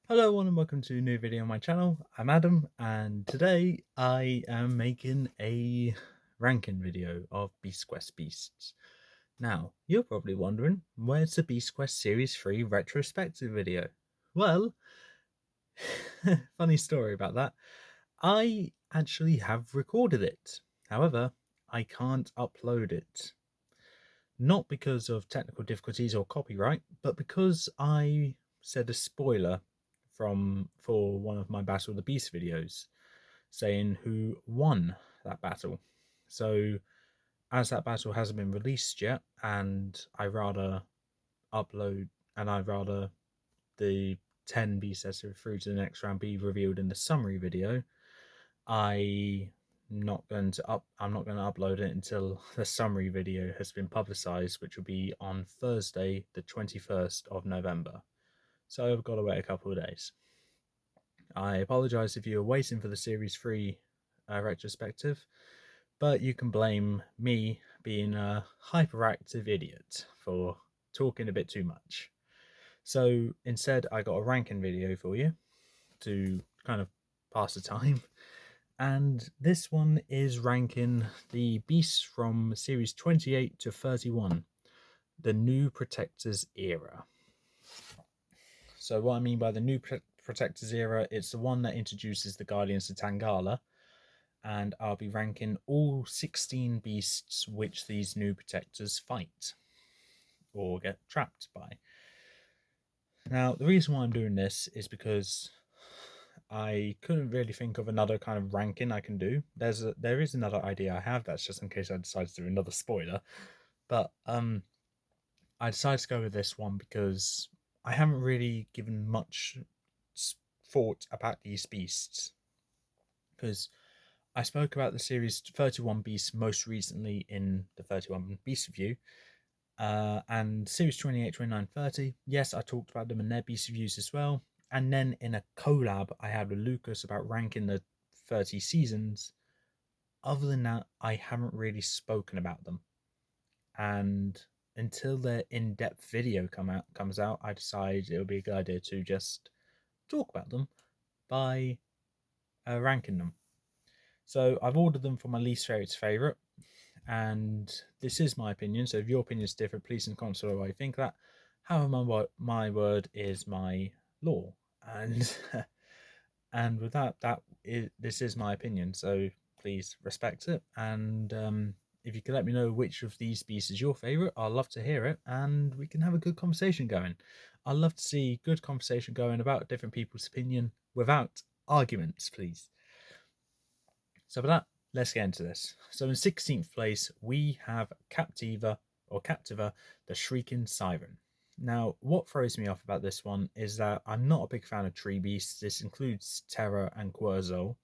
Hello and welcome to a new video on my channel. I'm Adam and today I am making a ranking video of Beast Quest beasts. Now, you're probably wondering, where's the Beast Quest Series 3 retrospective video? Well, funny story about that. I actually have recorded it. However, I can't upload it. Not because of technical difficulties or copyright, but because I said a spoiler for one of my Battle of the Beast videos, saying who won that battle. So as that battle hasn't been released yet, and I'd rather the 10 beast sets through to the next round be revealed in the summary video, I'm not going to upload it until the summary video has been publicized, which will be on Thursday the 21st of November. So I've got to wait a couple of days. I apologize if you're waiting for the Series 3 retrospective, but you can blame me being a hyperactive idiot for talking a bit too much. So instead, I got a ranking video for you to kind of pass the time. And this one is ranking the beasts from Series 28 to 31, the New Protectors era. So what I mean by the New Protectors era, it's the one that introduces the Guardians of Tangala, and I'll be ranking all 16 beasts which these new protectors fight or get trapped by. Now, the reason why I'm doing this is because I couldn't really think of another kind of ranking I can do. There is another idea I have, that's just in case I decide to do another spoiler. But I decided to go with this one because I haven't really given much thought about these beasts. Because I spoke about the series 31 Beasts most recently in the 31 Beast review. And series 28, 29, 30, yes, I talked about them in their Beast reviews as well. And then in a collab I had with Lucas about ranking the 30 seasons. Other than that, I haven't really spoken about them. And until their in-depth video comes out, I decided it would be a good idea to just talk about them by ranking them. So I've ordered them from my least favorite to favorite, and this is my opinion. So if your opinion is different, please in the comments below why you think that. However, my word is my law, and and with this is my opinion. So please respect it. And if you could let me know which of these beasts is your favorite, I'd love to hear it, and we can have a good conversation going. I'd love to see good conversation going about different people's opinion without arguments, please. So for that, let's get into this. So in 16th place, we have Captiva, the Shrieking Siren. Now, what throws me off about this one is that I'm not a big fan of tree beasts. This includes Terra and Querzal,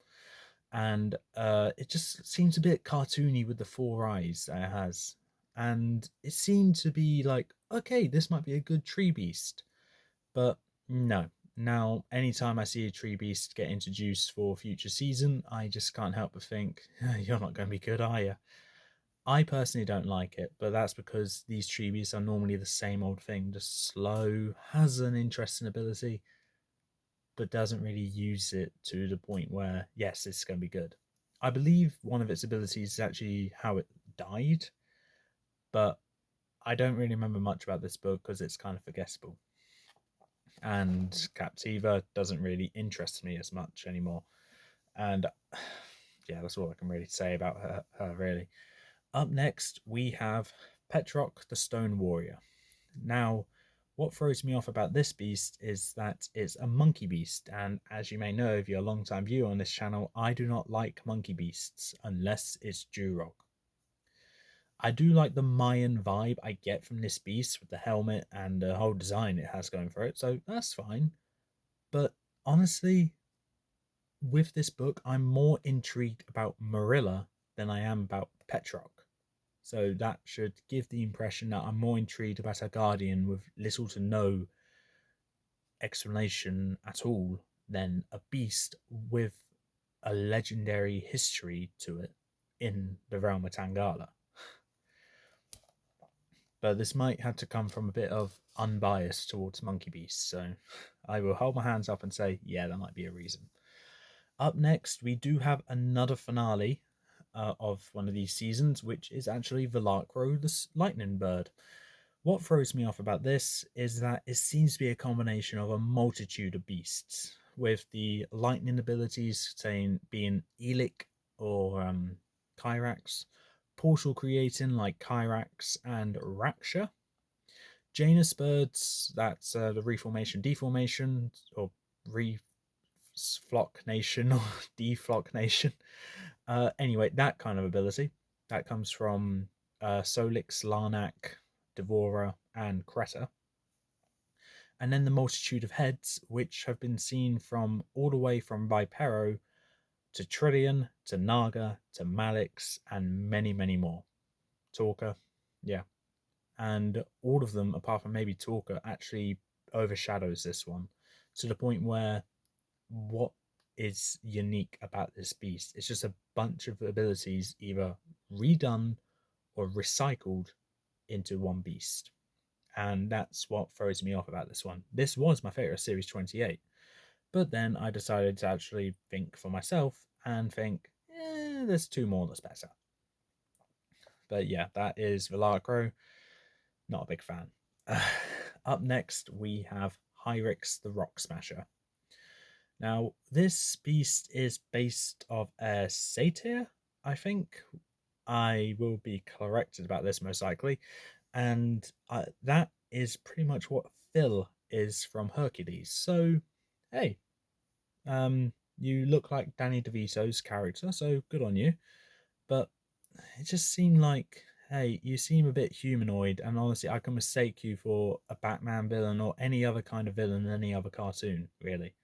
and it just seems a bit cartoony with the 4 eyes that it has. And it seemed to be like, okay, this might be a good tree beast, but no. Now, anytime I see a tree beast get introduced for future season, I just can't help but think, you're not going to be good, are you? I personally don't like it, but that's because these tree beasts are normally the same old thing, just slow, has an interesting ability, but doesn't really use it to the point where, yes, it's going to be good. I believe one of its abilities is actually how it died, but I don't really remember much about this book because it's kind of forgettable. And Captiva doesn't really interest me as much anymore. And yeah, that's all I can really say about her really. Up next, we have Petrock the Stone Warrior. Now, what throws me off about this beast is that it's a monkey beast, and as you may know if you're a long-time viewer on this channel, I do not like monkey beasts unless it's Durog. I do like the Mayan vibe I get from this beast with the helmet and the whole design it has going for it, so that's fine. But honestly, with this book, I'm more intrigued about Marilla than I am about Petrock. So that should give the impression that I'm more intrigued about a guardian with little to no explanation at all than a beast with a legendary history to it in the realm of Tangala. but this might have to come from a bit of unbiased towards Monkey Beast, so I will hold my hands up and say, yeah, that might be a reason. Up next, we do have another finale of one of these seasons, which is actually Velacro the Lightning Bird. What throws me off about this is that it seems to be a combination of a multitude of beasts, with the lightning abilities saying being Elic or Kyrax, portal creating like Kyrax and Raksha, Janus birds, that's the reformation, deformation, or reflocknation or deflocknation. Anyway, that kind of ability that comes from Solix, Larnak, Devora, and Kreta. And then the multitude of heads, which have been seen from all the way from Vipero to Trillion to Naga to Malix and many, many more. Talker, yeah. And all of them, apart from maybe Talker, actually overshadows this one to the point where what is unique about this beast? It's just a bunch of abilities either redone or recycled into one beast. And that's what throws me off about this one. This was my favorite Series 28, but then I decided to actually think for myself and think, there's two more that's better. But yeah, that is Velacro. Not a big fan. Up next, we have Hyrix the Rock Smasher. Now, this beast is based off a satyr, I think. I will be corrected about this most likely. And that is pretty much what Phil is from Hercules. So, hey, you look like Danny DeVito's character, so good on you. But it just seemed like, hey, you seem a bit humanoid, and honestly, I can mistake you for a Batman villain or any other kind of villain in any other cartoon, really,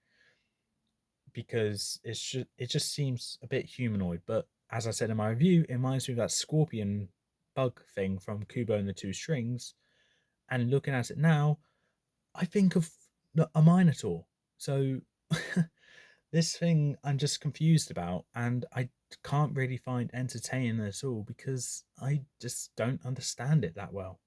because it just seems a bit humanoid. But as I said in my review, it reminds me of that scorpion bug thing from Kubo and the Two Strings. And looking at it now, I think of a Minotaur. So this thing I'm just confused about, and I can't really find entertaining at all because I just don't understand it that well.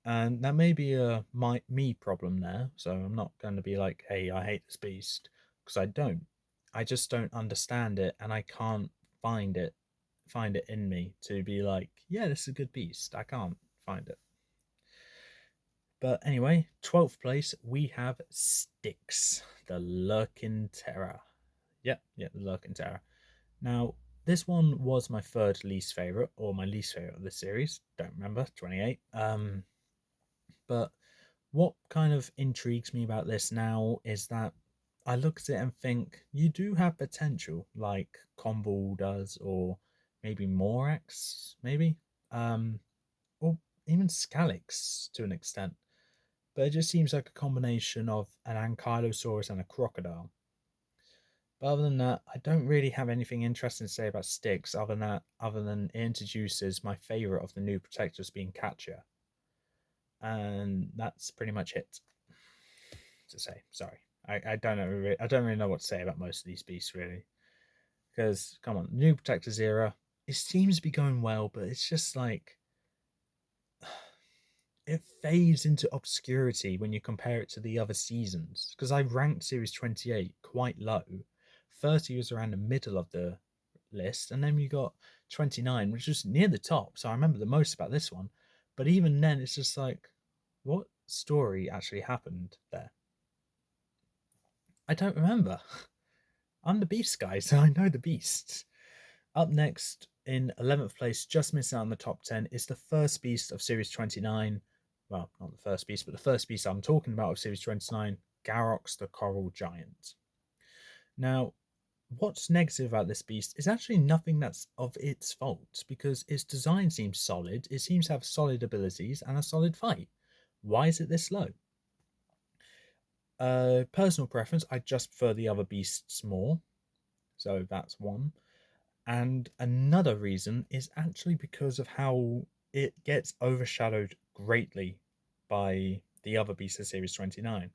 And that may be a me problem there. So I'm not going to be like, hey, I hate this beast, because I don't. I just don't understand it, and I can't find it in me to be like, yeah, this is a good beast. I can't find it. But anyway, 12th place, we have Styx, the Lurking Terror. Yep, the Lurking Terror. Now, this one was my third least favourite, or my least favourite of the series. Don't remember, 28. But what kind of intrigues me about this now is that I look at it and think you do have potential, like Comball does, or maybe Morax, maybe, or even Scalix to an extent. But it just seems like a combination of an Ankylosaurus and a crocodile. But other than that, I don't really have anything interesting to say about Styx other than it introduces my favourite of the new protectors being Katya. And that's pretty much it to say. Sorry. I don't know. I don't really know what to say about most of these beasts, really. Because, come on, new protectors era, it seems to be going well, but it's just like it fades into obscurity when you compare it to the other seasons. Because I ranked Series 28 quite low. 30 was around the middle of the list, and then you got 29, which was near the top. So I remember the most about this one. But even then, it's just like, what story actually happened there? I don't remember. I'm the Beast guy, so I know the beasts. Up next, in 11th place, just missing out on the top 10, is the first beast of Series 29. Well, not the first beast, but the first beast I'm talking about of Series 29, Garrox the Coral Giant. Now, what's negative about this beast is actually nothing that's of its fault, because its design seems solid, it seems to have solid abilities and a solid fight. Why is it this low? Personal preference, I just prefer the other beasts more, so that's one. And another reason is actually because of how it gets overshadowed greatly by the other beasts of Series 29.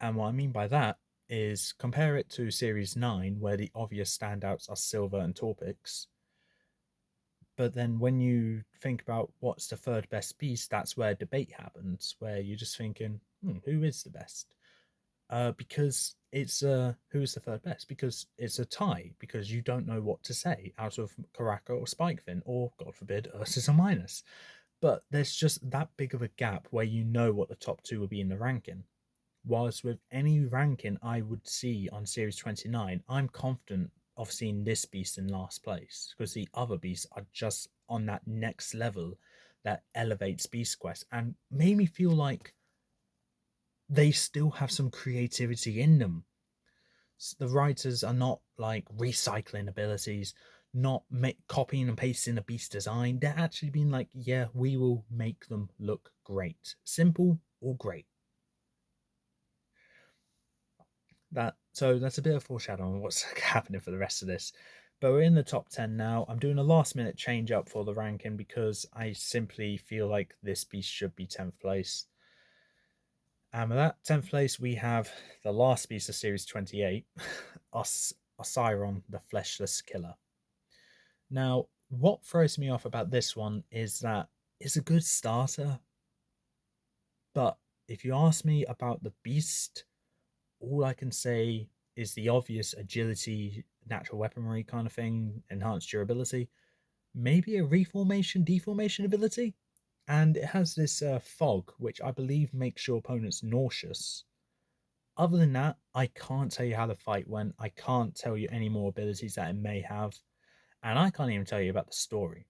And what I mean by that is compare it to Series 9, where the obvious standouts are Silver and Torpix. But then when you think about what's the third best beast, that's where debate happens, where you're just thinking, who is the best? Because it's who's the third best? Because it's a tie, because you don't know what to say out of Karaka or Spikefin, or God forbid, Ursus or Minus. But there's just that big of a gap where you know what the top two will be in the ranking. Whilst with any ranking I would see on Series 29, I'm confident of seeing this beast in last place because the other beasts are just on that next level that elevates Beast Quest and made me feel like they still have some creativity in them. The writers are not like recycling abilities, not copying and pasting a beast design. They're actually being like, yeah, we will make them look great, simple or great. So that's a bit of foreshadowing on what's happening for the rest of this. But we're in the top 10 now. I'm doing a last minute change up for the ranking because I simply feel like this beast should be 10th place. And with that 10th place, we have the last beast of Series 28, Osiron, the Fleshless Killer. Now, what throws me off about this one is that it's a good starter, but if you ask me about the beast, all I can say is the obvious agility, natural weaponry kind of thing, enhanced durability, maybe a reformation, deformation ability, and it has this fog, which I believe makes your opponents nauseous. Other than that, I can't tell you how the fight went. I can't tell you any more abilities that it may have, and I can't even tell you about the story.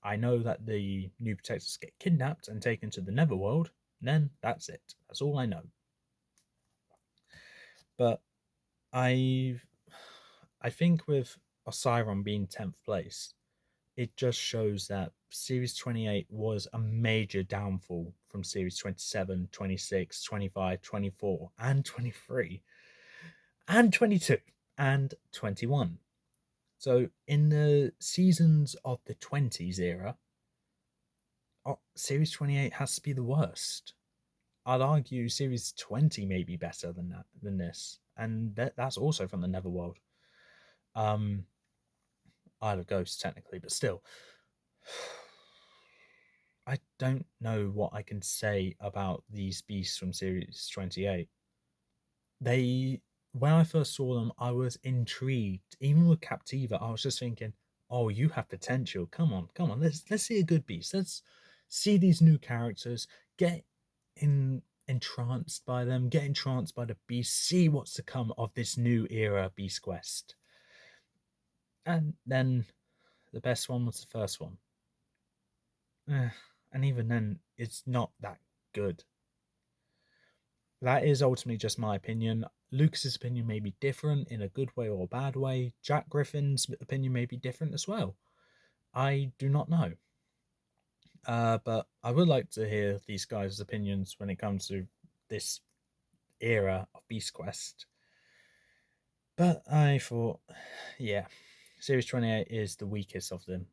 I know that the new protectors get kidnapped and taken to the Netherworld, and then that's it. That's all I know. But I think with Osiron being 10th place, it just shows that Series 28 was a major downfall from Series 27, 26, 25, 24, and 23, and 22, and 21. So in the seasons of the 20s era, Series 28 has to be the worst. I'd argue Series 20 may be better than this, and that's also from the Netherworld. Isle of Ghosts technically, but still, I don't know what I can say about these beasts from Series 28. When I first saw them, I was intrigued. Even with Captiva, I was just thinking, "Oh, you have potential. Come on, come on. Let's see a good beast. Let's see these new characters. Get entranced by them. Get entranced by the beast. See what's to come of this new era Beast Quest." And then the best one was the first one. And even then, it's not that good. That is ultimately just my opinion. Lucas's opinion may be different in a good way or a bad way. Jack Griffin's opinion may be different as well. I do not know. But I would like to hear these guys' opinions when it comes to this era of Beast Quest. But I thought, yeah, Series 28 is the weakest of them.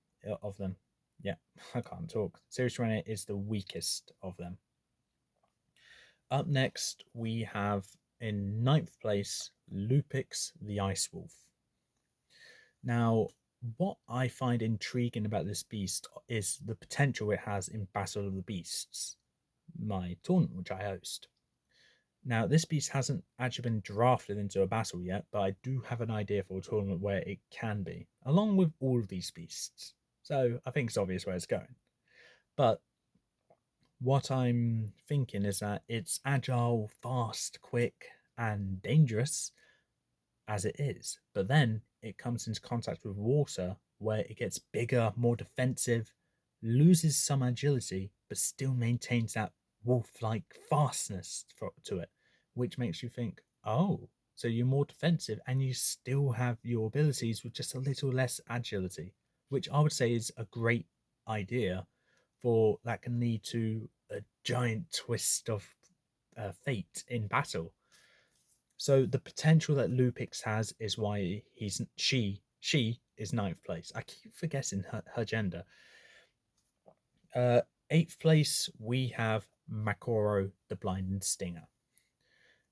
Yeah, I can't talk. Series 28 is the weakest of them. Up next, we have in 9th place Lupix the Ice Wolf. Now, what I find intriguing about this beast is the potential it has in Battle of the Beasts, my tournament which I host. Now, this beast hasn't actually been drafted into a battle yet, but I do have an idea for a tournament where it can be, along with all of these beasts. So I think it's obvious where it's going. But what I'm thinking is that it's agile, fast, quick, and dangerous as it is. But then it comes into contact with water where it gets bigger, more defensive, loses some agility, but still maintains that wolf like fastness to it, which makes you think, oh, so you're more defensive and you still have your abilities with just a little less agility, which I would say is a great idea for that can lead to a giant twist of fate in battle. So the potential that Lupix has is why she is 9th place. I keep forgetting her gender. 8th place we have Makoro the Blinding Stinger.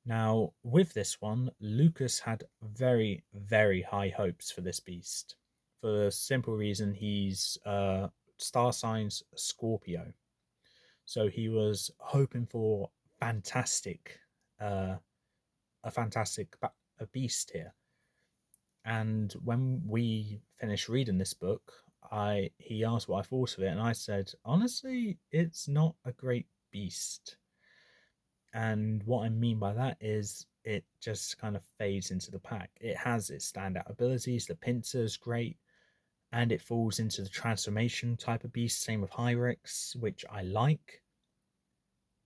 Now with this one, Lucas had very, very high hopes for this beast for the simple reason he's star signs Scorpio. So he was hoping for fantastic, uh, a fantastic a beast here. And when we finished reading this book, he asked what I thought of it, and I said, honestly, it's not a great beast. And what I mean by that is it just kind of fades into the pack. It has its standout abilities. The pincer is great, and it falls into the transformation type of beast. Same with Hyrex, which I like.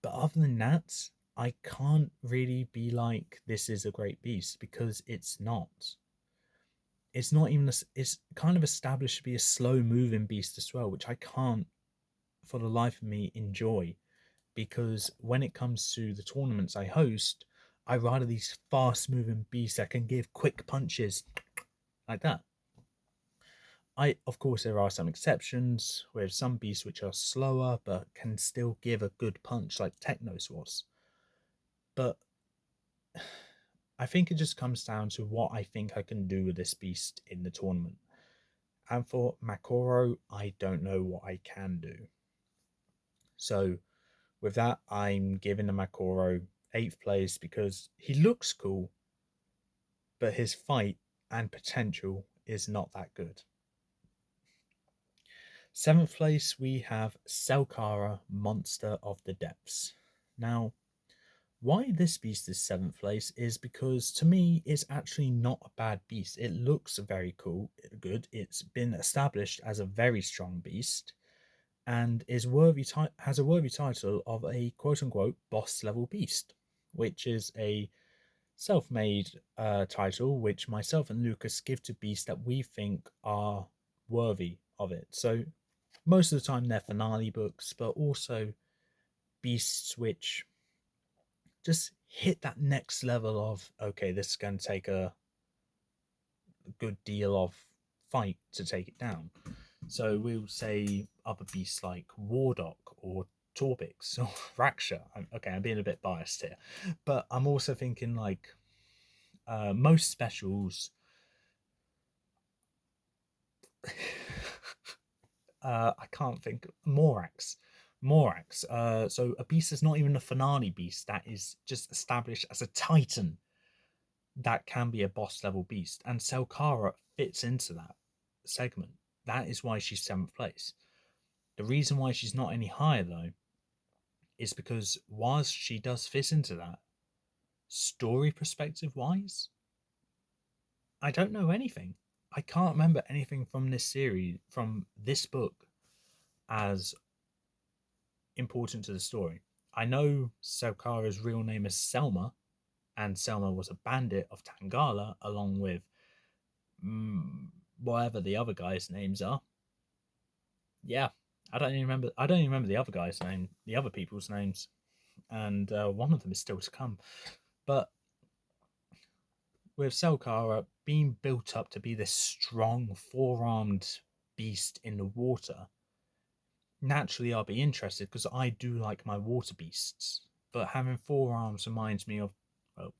But other than that, I can't really be like this is a great beast because it's not. It's not even. It's kind of established to be a slow moving beast as well, which I can't, for the life of me, enjoy. Because when it comes to the tournaments I host, I rather these fast moving beasts that can give quick punches like that. Of course, there are some exceptions with some beasts which are slower but can still give a good punch, like Technos was. But I think it just comes down to what I think I can do with this beast in the tournament. And for Makoro, I don't know what I can do. So with that, I'm giving the Makoro 8th place because he looks cool, but his fight and potential is not that good. 7th place, we have Selkara, Monster of the Depths. Now, why this beast is 7th place is because to me, it's actually not a bad beast. It looks very cool, good. It's been established as a very strong beast and is has a worthy title of a quote-unquote boss level beast, which is a self-made title which myself and Lucas give to beasts that we think are worthy of it. So most of the time they're finale books, but also beasts which just hit that next level of, okay, this is going to take a good deal of fight to take it down. So we'll say other beasts like Wardock or Torbix or Raksha. Okay, I'm being a bit biased here, but I'm also thinking like most specials. I can't think. Morax. Morax. So a beast is not even a finale beast. That is just established as a titan that can be a boss level beast. And Selkara fits into that segment. That is why she's 7th place. The reason why she's not any higher, though, is because whilst she does fit into that, story perspective wise, I don't know anything. I can't remember anything from this series, from this book, as important to the story. I know Selkara's real name is Selma, and Selma was a bandit of Tangala, along with whatever the other guys' names are. Yeah, I don't even remember. I don't even remember the other guy's name, the other people's names, and one of them is still to come. But with Selkara being built up to be this strong four-armed beast in the water, naturally I'll be interested because I do like my water beasts. But having four arms reminds me of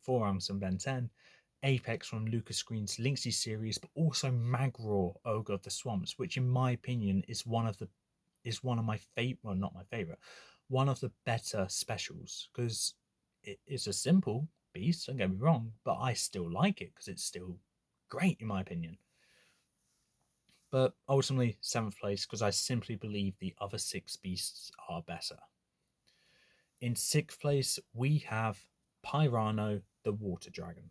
Four Arms from Ben 10, Apex from Lucas Green's Lynxie series, but also Magro, Ogre of the Swamps, which in my opinion is one of my favorite, well, not my favorite, one of the better specials because it's a simple beast, don't get me wrong, but I still like it because it's still great in my opinion. But ultimately 7th place because I simply believe the other 6 beasts are better. In 6th place, we have Pyrano, the Water Dragon.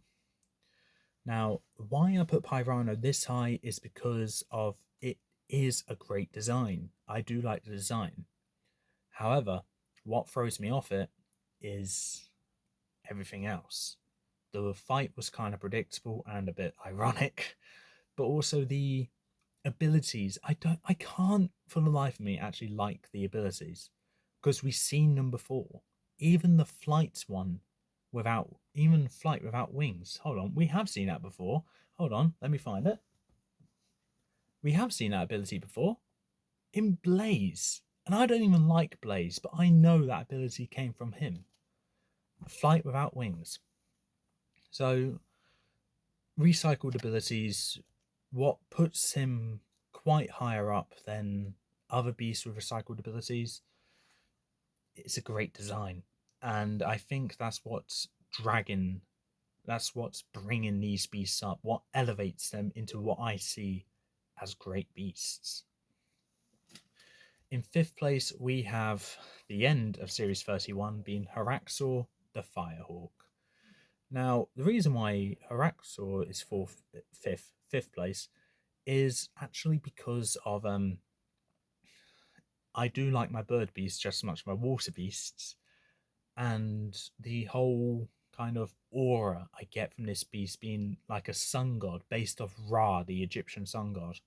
Now, why I put Pyrano this high is because of it is a great design. I do like the design. However, what throws me off it is everything else. The fight was kind of predictable and a bit ironic, but also the abilities. I can't for the life of me actually like the abilities because we've seen them before. Even the flight one even flight without wings. Hold on, we have seen that before. Hold on, let me find it. We have seen that ability before in Blaze, and I don't even like Blaze, but I know that ability came from him. Flight without wings. So recycled abilities what puts him quite higher up than other beasts with recycled abilities is a great design. And I think that's what's bringing these beasts up, what elevates them into what I see as great beasts. In fifth place, we have the end of Series 31 being Haraxor the Firehawk. Now, the reason why Haraxor is fifth place is actually because of I do like my bird beasts just as much as my water beasts, and the whole kind of aura I get from this beast being like a sun god based off Ra, the Egyptian sun god.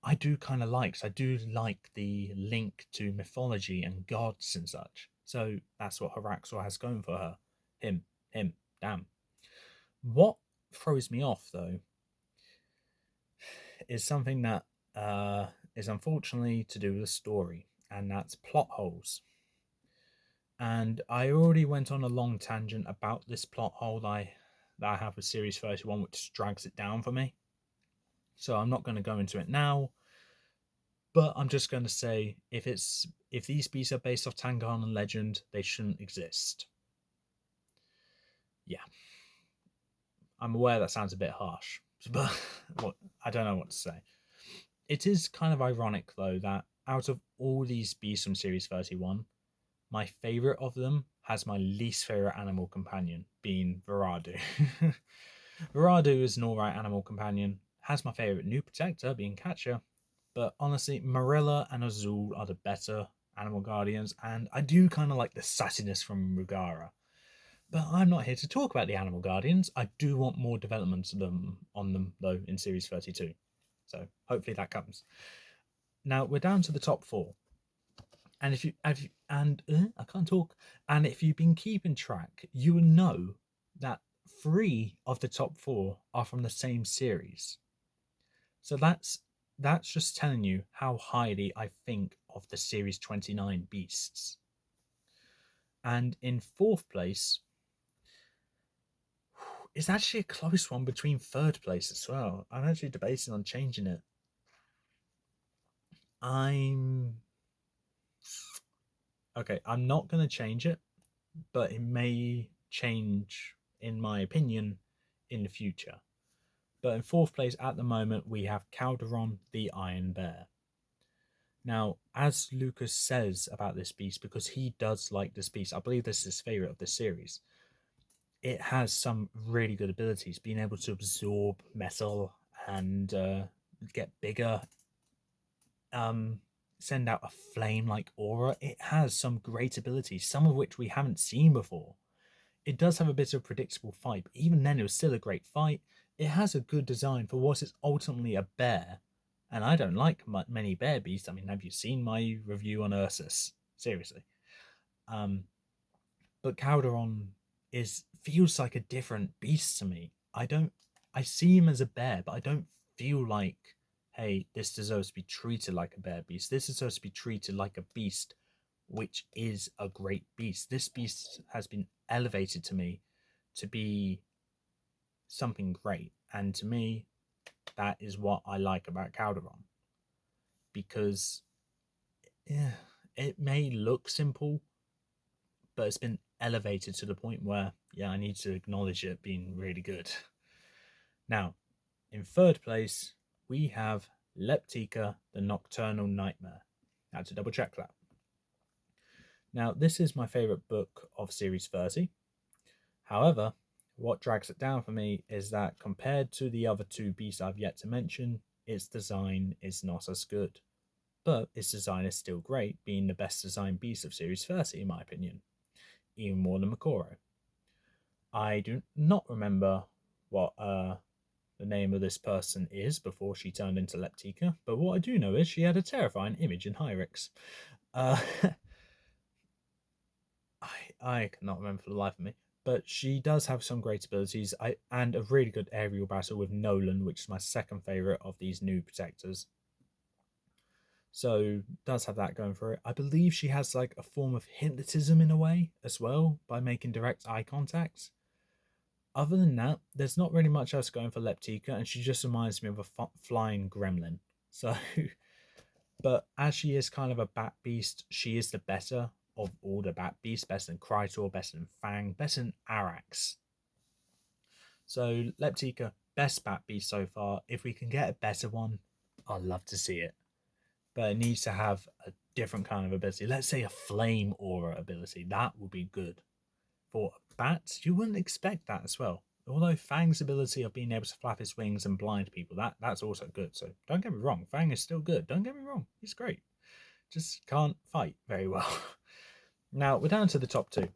I do kind of like. So I do like the link to mythology and gods and such. So that's what Haraxor has going for her. Him, damn. What throws me off though is something that is unfortunately to do with the story, and that's plot holes. And I already went on a long tangent about this plot hole that I have with Series 31, which drags it down for me. So I'm not going to go into it now, but I'm just going to say if these beasts are based off Tangarn legend, they shouldn't exist. Yeah, I'm aware that sounds a bit harsh, but I don't know what to say. It is kind of ironic though that out of all these beasts from Series 31, my favorite of them has my least favorite animal companion, being Veradu. Veradu is an alright animal companion, has my favorite new protector, being Catcher, but honestly, Marilla and Azul are the better animal guardians, and I do kind of like the sassiness from Rugara. But I'm not here to talk about the animal guardians. I do want more development on them though in Series 32. So hopefully that comes. Now we're down to the top four. And if you have and I can't talk. And if you've been keeping track, you will know that 3 of the top 4 are from the same series. So that's just telling you how highly I think of the Series 29 beasts. And in fourth place, it's actually a close one between third place as well. I'm actually debating on changing it. I'm okay. I'm not going to change it, but it may change, in my opinion, in the future. But in fourth place at the moment, we have Calderon the Iron Bear. Now, as Lucas says about this beast, because he does like this beast, I believe this is his favourite of the series, it has some really good abilities, being able to absorb metal and get bigger, send out a flame-like aura. It has some great abilities, some of which we haven't seen before. It does have a bit of a predictable fight, but even then it was still a great fight. It has a good design for what is ultimately a bear, and I don't like many bear beasts. I mean, have you seen my review on Ursus? Seriously. But Calderon feels like a different beast to me. I see him as a bear, but I don't feel like, hey, this deserves to be treated like a bear beast. This deserves to be treated like a beast, which is a great beast. This beast has been elevated to me to be something great. And to me, that is what I like about Calderon. Because yeah, it may look simple, but it's been elevated to the point where, yeah, I need to acknowledge it being really good. Now, in third place, we have Leptica, the Nocturnal Nightmare. Now to double check that. Now, this is my favourite book of Series 30. However, what drags it down for me is that compared to the other 2 beasts I've yet to mention, its design is not as good. But its design is still great, being the best designed beast of Series 30 in my opinion, even more than Makoro. I do not remember what the name of this person is before she turned into Leptica, but what I do know is she had a terrifying image in Hyrix. I cannot remember for the life of me, but she does have some great abilities and a really good aerial battle with Nolan, which is my second favourite of these new protectors. So does have that going for it. I believe she has like a form of hypnotism in a way as well by making direct eye contact. Other than that, there's not really much else going for Leptica, and she just reminds me of a flying gremlin. So, but as she is kind of a bat beast, she is the better of all the bat beasts, better than Krytor, better than Fang, better than Arax. So Leptica, best bat beast so far. If we can get a better one, I'd love to see it. But it needs to have a different kind of ability. Let's say a flame aura ability. That would be good. For bats, you wouldn't expect that as well. Although Fang's ability of being able to flap his wings and blind people, that's also good. So don't get me wrong, Fang is still good. Don't get me wrong, he's great. Just can't fight very well. Now we're down to the top two.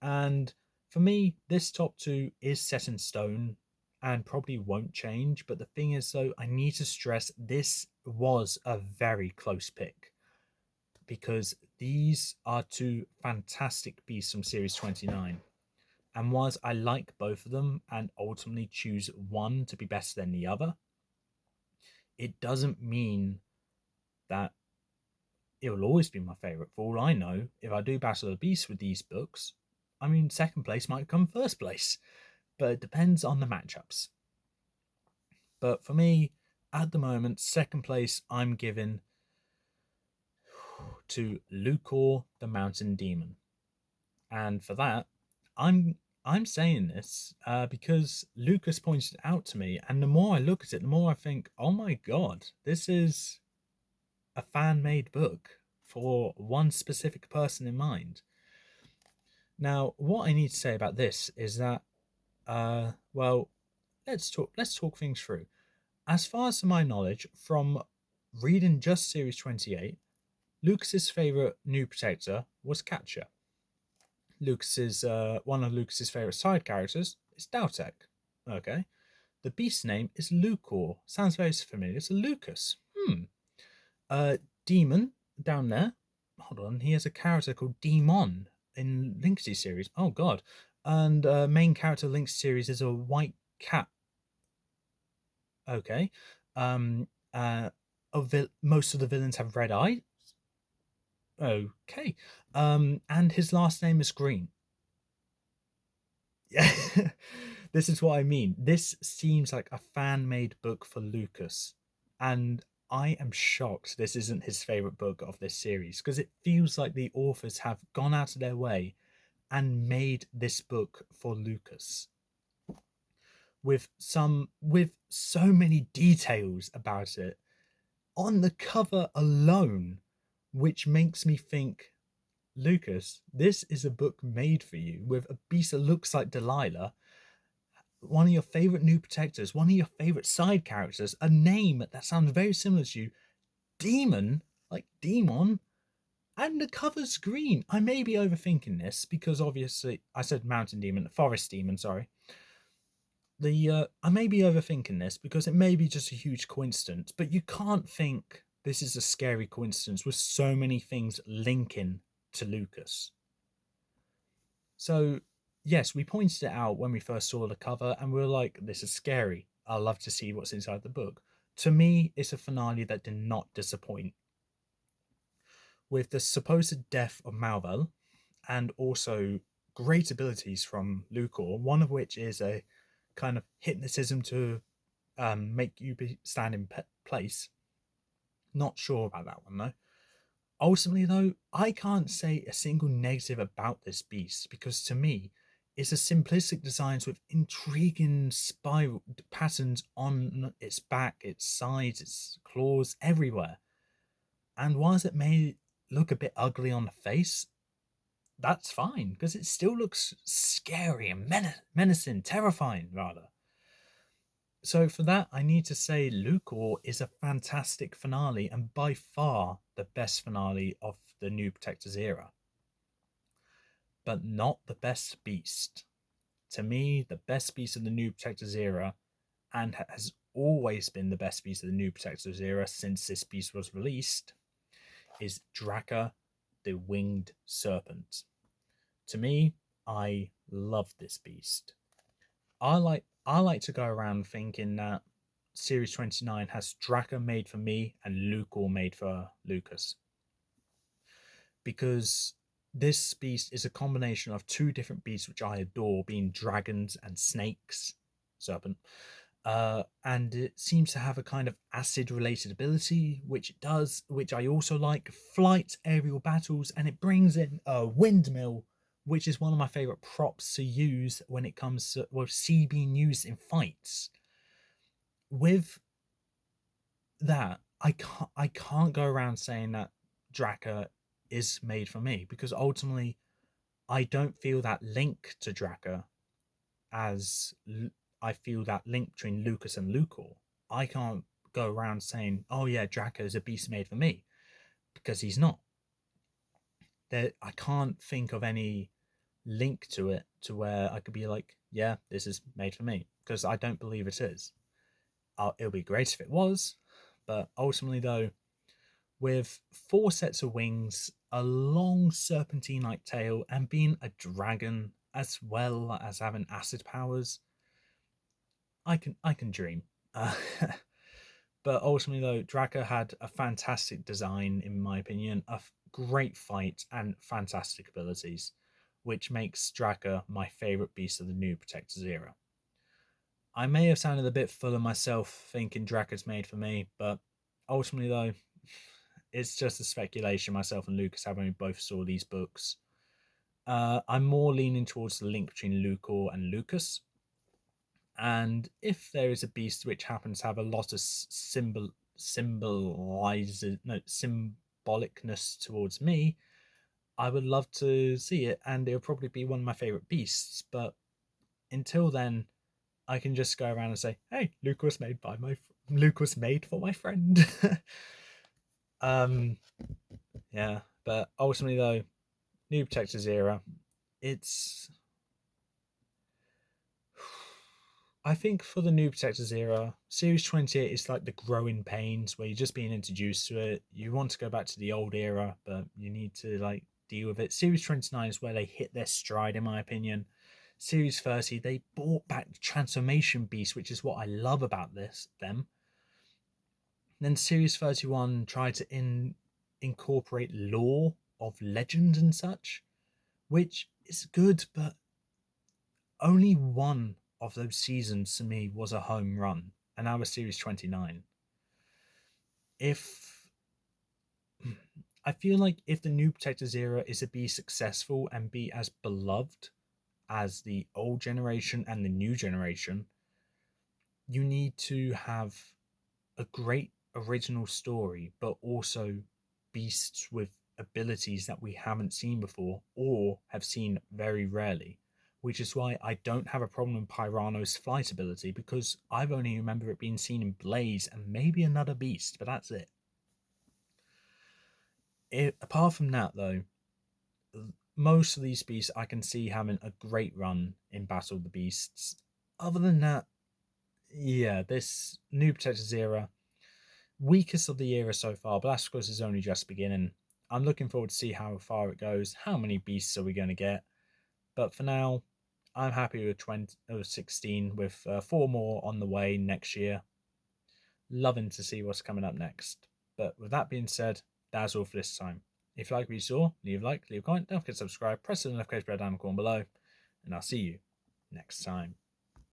And for me, this top two is set in stone and probably won't change. But the thing is, though, I need to stress this was a very close pick because these are two fantastic beasts from Series 29. And whilst I like both of them and ultimately choose one to be better than the other, it doesn't mean that it will always be my favourite. For all I know, if I do Battle of the Beasts with these books, I mean, second place might come first place, but it depends on the matchups. But for me, at the moment, second place I'm giving to Lucor the Mountain Demon. And for that, I'm saying this because Lucas pointed it out to me, and the more I look at it, the more I think, oh my god, this is a fan-made book for one specific person in mind. Now, what I need to say about this is that, well, let's talk things through. As far as to my knowledge, from reading just Series 28, Lucas's favorite new protector was Catcher. Lucas's one of Lucas's favorite side characters is Dautek. Okay, the beast's name is Lucor. Sounds very familiar. It's a Lucas. Demon down there. Hold on, he has a character called Demon in Linksy series. Oh god, and main character Lynx series is a white cat. Okay, most of the villains have red eyes. Okay, and his last name is Green. Yeah, this is what I mean. This seems like a fan-made book for Lucas, and I am shocked this isn't his favorite book of this series because it feels like the authors have gone out of their way and made this book for Lucas with so many details about it on the cover alone, which makes me think, Lucas, this is a book made for you with a beast that looks like Delilah, one of your favorite new protectors, one of your favorite side characters, a name that sounds very similar to you, Demon, like Demon, and the cover's green. I may be overthinking this because obviously I said Mountain Demon, Forest Demon, sorry. I may be overthinking this because it may be just a huge coincidence, but you can't think this is a scary coincidence with so many things linking to Lucas. So yes, we pointed it out when we first saw the cover and we were like, this is scary. I'd love to see what's inside the book. To me, it's a finale that did not disappoint. With the supposed death of Malvel and also great abilities from Lucor, one of which is a kind of hypnotism to make you stand in place. Not sure about that one though. Ultimately, though, I can't say a single negative about this beast because to me, it's a simplistic design with intriguing spiral patterns on its back, its sides, its claws, everywhere. And whilst it may look a bit ugly on the face, that's fine because it still looks scary and menacing, terrifying, rather. So for that, I need to say Lucor is a fantastic finale and by far the best finale of the New Protectors era. But not the best beast. To me, the best beast of the New Protectors era, and has always been the best beast of the New Protectors era since this beast was released, is Draka the Winged Serpent. To me, I love this beast. I like to go around thinking that Series 29 has Draka made for me and Lucor made for Lucas. Because This beast is a combination of two different beasts which I adore, being dragons and snakes, serpent. And it seems to have a kind of acid related ability, which it does, which I also like, flight, aerial battles, and it brings in a windmill, which is one of my favorite props to use when it comes to, well, see being used in fights. With that, I can't go around saying that Draka is made for me, because ultimately I don't feel that link to Draka as I feel that link between Lucas and Lucor. I can't go around saying, "Oh yeah, Draka is a beast made for me," because he's not. There, I can't think of any link to it to where I could be like, "Yeah, this is made for me," because I don't believe it is. It would be great if it was, but ultimately, though, with four sets of wings, a long serpentine-like tail, and being a dragon as well as having acid powers, I can dream. Uh, but ultimately, though, Draka had a fantastic design, in my opinion, a great fight, and fantastic abilities, which makes Draka my favorite beast of the new Protectors era. I may have sounded a bit full of myself thinking Draka's made for me, but ultimately, though, it's just a speculation. Myself and Lucas having we both saw these books. I'm more leaning towards the link between Lucor and Lucas. And if there is a beast which happens to have a lot of symbolicness towards me, I would love to see it, and it'll probably be one of my favorite beasts. But until then, I can just go around and say, "Hey, Luke was made by my Luke was made for my friend." um, yeah. But ultimately, though, New Protectors era, it's I think for the New Protectors era, Series 28 is like the growing pains where you're just being introduced to it. You want to go back to the old era, but you need to like deal with it. Series 29 is where they hit their stride, in my opinion. Series 30, they brought back the Transformation Beast, which is what I love about them. Then Series 31 tried to incorporate lore of legends and such, which is good, but only one of those seasons to me was a home run, and that was Series 29. If I feel like if the New Protectors era is to be successful and be as beloved as the old generation and the new generation, you need to have a great original story, but also beasts with abilities that we haven't seen before or have seen very rarely. Which is why I don't have a problem with Pyrano's flight ability, because I've only remember it being seen in Blaze and maybe another beast, but that's it. Apart from that, though, most of these beasts I can see having a great run in Battle of the Beasts. Other than that, yeah, this New Protectors era, weakest of the era so far, but that's because it's only just beginning. I'm looking forward to see how far it goes. How many beasts are we going to get? But for now, I'm happy with 16, with 4 more on the way next year. Loving to see what's coming up next. But with that being said, that's all for this time. If you like what you saw, leave a like, leave a comment, don't forget to subscribe, press the notification bell down in the corner below, and I'll see you next time.